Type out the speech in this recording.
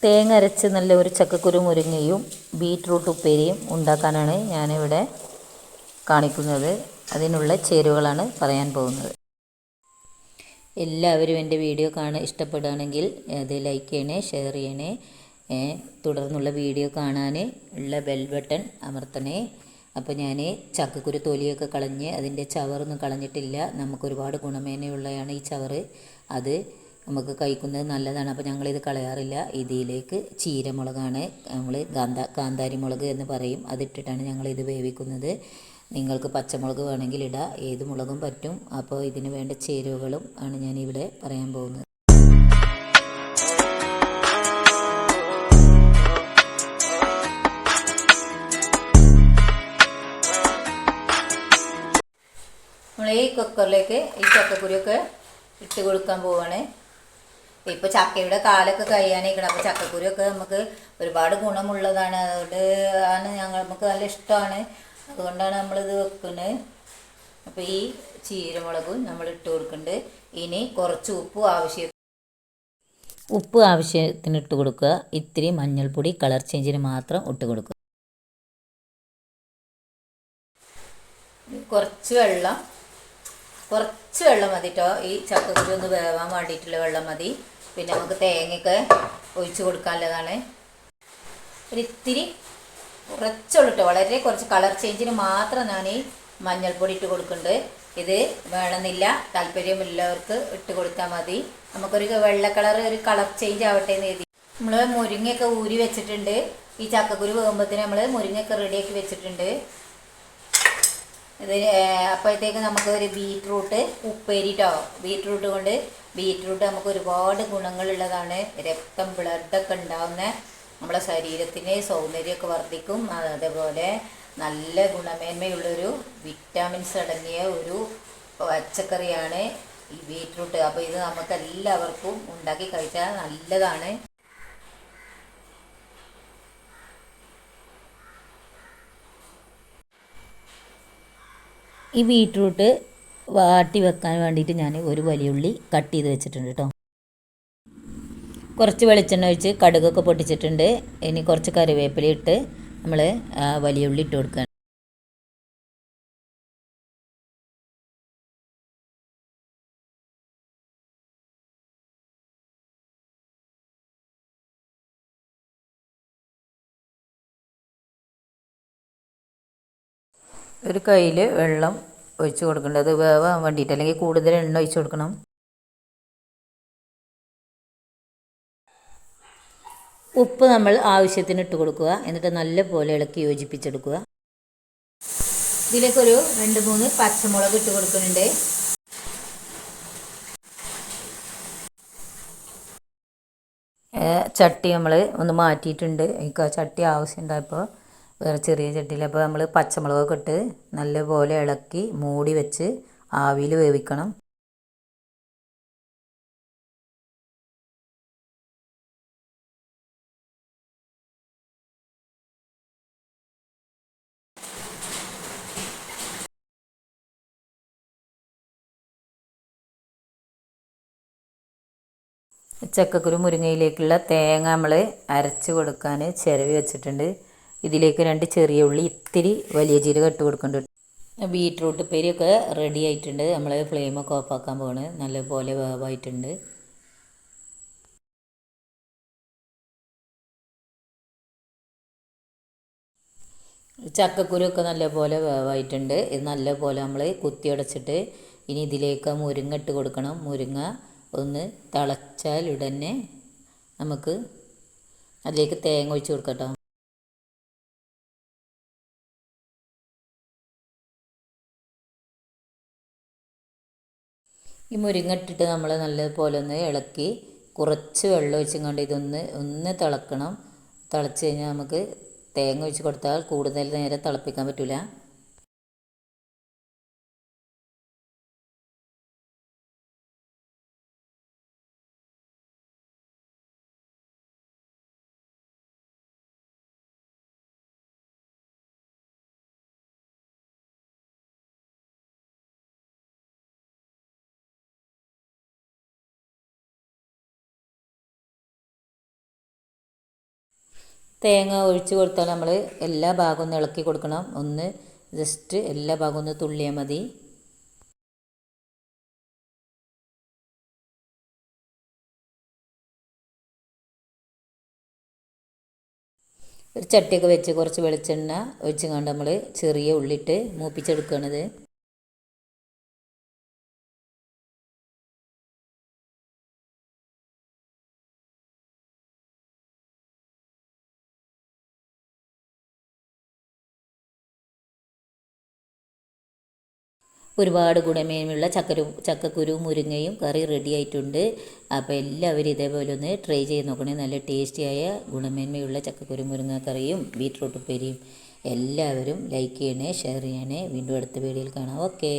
തേങ്ങ അരച്ച് നല്ല ഒരു ചക്കക്കുരു മുരിങ്ങയും ബീറ്റ്റൂട്ട് ഉപ്പേരിയും ഉണ്ടാക്കാനാണ് ഞാനിവിടെ കാണിക്കുന്നത്. അതിനുള്ള ചേരുവകളാണ് പറയാൻ പോകുന്നത്. എല്ലാവരും എൻ്റെ വീഡിയോ ഇഷ്ടപ്പെടുകയാണെങ്കിൽ അത് ലൈക്ക് ചെയ്യണേ, ഷെയർ ചെയ്യണേ. തുടർന്നുള്ള വീഡിയോ കാണാൻ ഉള്ള ബെൽ ബട്ടൺ അമർത്തണേ. അപ്പോൾ ഞാൻ ചക്കക്കുരു തൊലിയൊക്കെ കളഞ്ഞ് അതിൻ്റെ ചവറൊന്നും കളഞ്ഞിട്ടില്ല. നമുക്കൊരുപാട് ഗുണമേന്മയുള്ളതാണ് ഈ ചവറ്. അത് നമുക്ക് കഴിക്കുന്നത് നല്ലതാണ്. അപ്പോൾ ഞങ്ങളിത് കളയാറില്ല. ഇതിലേക്ക് ചീരമുളകാണ്, നമ്മൾ കാന്താരി മുളക് എന്ന് പറയും, അതിട്ടിട്ടാണ് ഞങ്ങളിത് വേവിക്കുന്നത്. നിങ്ങൾക്ക് പച്ചമുളക് വേണമെങ്കിൽ ഇടാം, ഏത് മുളകും പറ്റും. അപ്പോൾ ഇതിന് വേണ്ട ചേരുവകളും ആണ് ഞാനിവിടെ പറയാൻ പോകുന്നത്. നമ്മൾ ഈ കുക്കറിലേക്ക് ഈ ചക്കക്കുരിയൊക്കെ ഇട്ട് കൊടുക്കാൻ പോവാണ്. ഇപ്പോൾ ചക്കയുടെ കാലൊക്കെ കഴിയാനായിരിക്കണം. അപ്പോൾ ചക്കക്കുരിയൊക്കെ നമുക്ക് ഒരുപാട് ഗുണമുള്ളതാണ്. അതുകൊണ്ട് നമുക്ക് നല്ല ഇഷ്ടമാണ്. അതുകൊണ്ടാണ് നമ്മളിത് വെക്കുന്നത്. അപ്പോൾ ഈ ചീരമുളകും നമ്മൾ ഇട്ട് കൊടുക്കുന്നുണ്ട്. ഇനി കുറച്ച് ഉപ്പ് ആവശ്യത്തിന് ഇട്ട് കൊടുക്കുക. ഇത്തിരി മഞ്ഞൾപ്പൊടി കളർ ചേഞ്ചിന് മാത്രം ഇട്ട് കൊടുക്കുക. കുറച്ച് വെള്ളം മതി കേട്ടോ. ഈ ചക്കക്കുരു ഒന്ന് വേവാൻ വേണ്ടിയിട്ടുള്ള വെള്ളം മതി. പിന്നെ നമുക്ക് തേങ്ങയൊക്കെ ഒഴിച്ച് കൊടുക്കാനുള്ളതാണ്. ഒരിത്തിരി കുറച്ചുള്ളൂ കേട്ടോ, വളരെ കുറച്ച് കളർ ചേഞ്ചിന് മാത്രം ഞാൻ ഈ മഞ്ഞൾപ്പൊടി ഇട്ട് കൊടുക്കുന്നുണ്ട്. ഇത് വേണമെന്നില്ല, താല്പര്യമില്ലവർക്ക് ഇട്ട് കൊടുത്താൽ മതി. നമുക്കൊരു വെള്ള കളർ, ഒരു കളർ ചേഞ്ച് ആവട്ടെ എന്ന് എഴുതി. നമ്മൾ മുരിങ്ങയൊക്കെ ഊരി വെച്ചിട്ടുണ്ട്. ഈ ചക്കക്കുരു വേകുമ്പോഴത്തേന് നമ്മൾ മുരിങ്ങയൊക്കെ റെഡിയാക്കി വെച്ചിട്ടുണ്ട്. ഇത് അപ്പോഴത്തേക്ക് നമുക്ക് ഒരു ബീറ്റ്റൂട്ട് ഉപ്പേരി കേട്ടോ. ബീറ്റ്റൂട്ട് നമുക്ക് ഒരുപാട് ഗുണങ്ങളുള്ളതാണ്. രക്തം, ബ്ലഡൊക്കെ ഉണ്ടാകുന്ന നമ്മളെ ശരീരത്തിന് സൗന്ദര്യമൊക്കെ വർദ്ധിക്കും. അതേപോലെ നല്ല ഗുണമേന്മയുള്ളൊരു വിറ്റാമിൻസ് അടങ്ങിയ ഒരു പച്ചക്കറിയാണ് ഈ ബീറ്റ്റൂട്ട്. അപ്പോൾ ഇത് നമുക്ക് എല്ലാവർക്കും ഉണ്ടാക്കി കഴിച്ചാൽ നല്ലതാണ്. ഈ ബീറ്റ്റൂട്ട് വാട്ടി വെക്കാൻ വേണ്ടിയിട്ട് ഞാൻ ഒരു വലിയ ഉള്ളി കട്ട് ചെയ്ത് വെച്ചിട്ടുണ്ട് കേട്ടോ. കുറച്ച് വെളിച്ചെണ്ണ ഒഴിച്ച് കടുകൊക്കെ പൊട്ടിച്ചിട്ടുണ്ട്. ഇനി കുറച്ച് കറിവേപ്പില ഇട്ട് നമ്മൾ വലിയ ഉള്ളി ഇട്ട് കൊടുക്കുകയാണ്. ഒരു കയ്യിൽ വെള്ളം ഒഴിച്ച് കൊടുക്കേണ്ടത്, അത് വേവാൻ വേണ്ടിയിട്ട്, അല്ലെങ്കിൽ കൂടുതൽ എണ്ണ ഒഴിച്ച് കൊടുക്കണം. ഉപ്പ് നമ്മൾ ആവശ്യത്തിന് ഇട്ട് കൊടുക്കുക. എന്നിട്ട് നല്ലപോലെ ഇളക്കി യോജിപ്പിച്ചെടുക്കുക. ഇതിലേക്കൊരു 2-3 പച്ചമുളക് ഇട്ട് കൊടുക്കുന്നുണ്ട്. ചട്ടി നമ്മൾ ഒന്ന് മാറ്റിയിട്ടുണ്ട്. എനിക്ക് ആ ചട്ടി ആവശ്യമുണ്ടായപ്പോൾ വേറെ ചെറിയ ചട്ടിയിൽ. അപ്പോൾ നമ്മൾ പച്ചമുളകൊക്കെ ഇട്ട് നല്ലപോലെ ഇളക്കി മൂടി വെച്ച് ആവിയിൽ വേവിക്കണം. ചക്കക്കുരു മുരിങ്ങയിലേക്കുള്ള തേങ്ങ നമ്മൾ അരച്ച് കൊടുക്കാൻ ചിരവി വെച്ചിട്ടുണ്ട്. ഇതിലേക്ക് 2 ചെറിയ ഉള്ളി, ഇത്തിരി വലിയ ജീരകം ഇട്ട് കൊടുക്കുന്നുണ്ട്. ബീറ്റ്റൂട്ട് ഉപ്പേരിയൊക്കെ റെഡി ആയിട്ടുണ്ട്. നമ്മൾ ഫ്ലെയിമൊക്കെ ഓഫാക്കാൻ പോവാണ്. നല്ലപോലെ വേവായിട്ടുണ്ട്. ചക്കക്കുരുവൊക്കെ നല്ലപോലെ വേവായിട്ടുണ്ട്. ഇത് നല്ലപോലെ നമ്മൾ കുത്തിയുടച്ചിട്ട് ഇനി ഇതിലേക്ക് മുരിങ്ങ ഇട്ട് കൊടുക്കണം. മുരിങ്ങ ഒന്ന് തിളച്ചാൽ ഉടനെ നമുക്ക് അതിലേക്ക് തേങ്ങ ഒഴിച്ച് കൊടുക്കാം കേട്ടോ. ഈ മുരിങ്ങ ഇട്ടിട്ട് നമ്മൾ നല്ലപോലെ ഒന്ന് ഇളക്കി കുറച്ച് വെള്ളം ഒഴിച്ചുകൊണ്ട് ഇതൊന്ന് തിളക്കണം. തിളച്ച് കഴിഞ്ഞാൽ നമുക്ക് തേങ്ങ ഒഴിച്ച് കൊടുത്താൽ കൂടുതൽ നേരം തിളപ്പിക്കാൻ പറ്റില്ല. തേങ്ങ ഒഴിച്ച് കൊടുത്താൽ നമ്മൾ എല്ലാ ഭാഗവും ഒന്ന് ഇളക്കി കൊടുക്കണം. ഒന്ന് ജസ്റ്റ് എല്ലാ ഭാഗവും ഒന്ന് തുള്ളിയാൽ മതി. ഒരു ചട്ടിയൊക്കെ വെച്ച് കുറച്ച് വെളിച്ചെണ്ണ ഒഴിച്ച് കൊണ്ട് നമ്മൾ ചെറിയ ഉള്ളിയിട്ട് മൂപ്പിച്ചെടുക്കണത്. ഒരുപാട് ഗുണമേന്മയുള്ള ചക്കക്കുരു മുരിങ്ങയും കറി റെഡി ആയിട്ടുണ്ട്. അപ്പോൾ എല്ലാവരും ഇതേപോലെ ഒന്ന് ട്രൈ ചെയ്ത് നോക്കണേ. നല്ല ടേസ്റ്റിയായ ഗുണമേന്മയുള്ള ചക്കക്കുരു മുരിങ്ങ കറിയും ബീറ്റ്റൂട്ട് ഉപ്പേരിയും എല്ലാവരും ലൈക്ക് ചെയ്യണേ, ഷെയർ ചെയ്യണേ. വീണ്ടും അടുത്ത വീഡിയോയിൽ കാണാം. ഓക്കെ.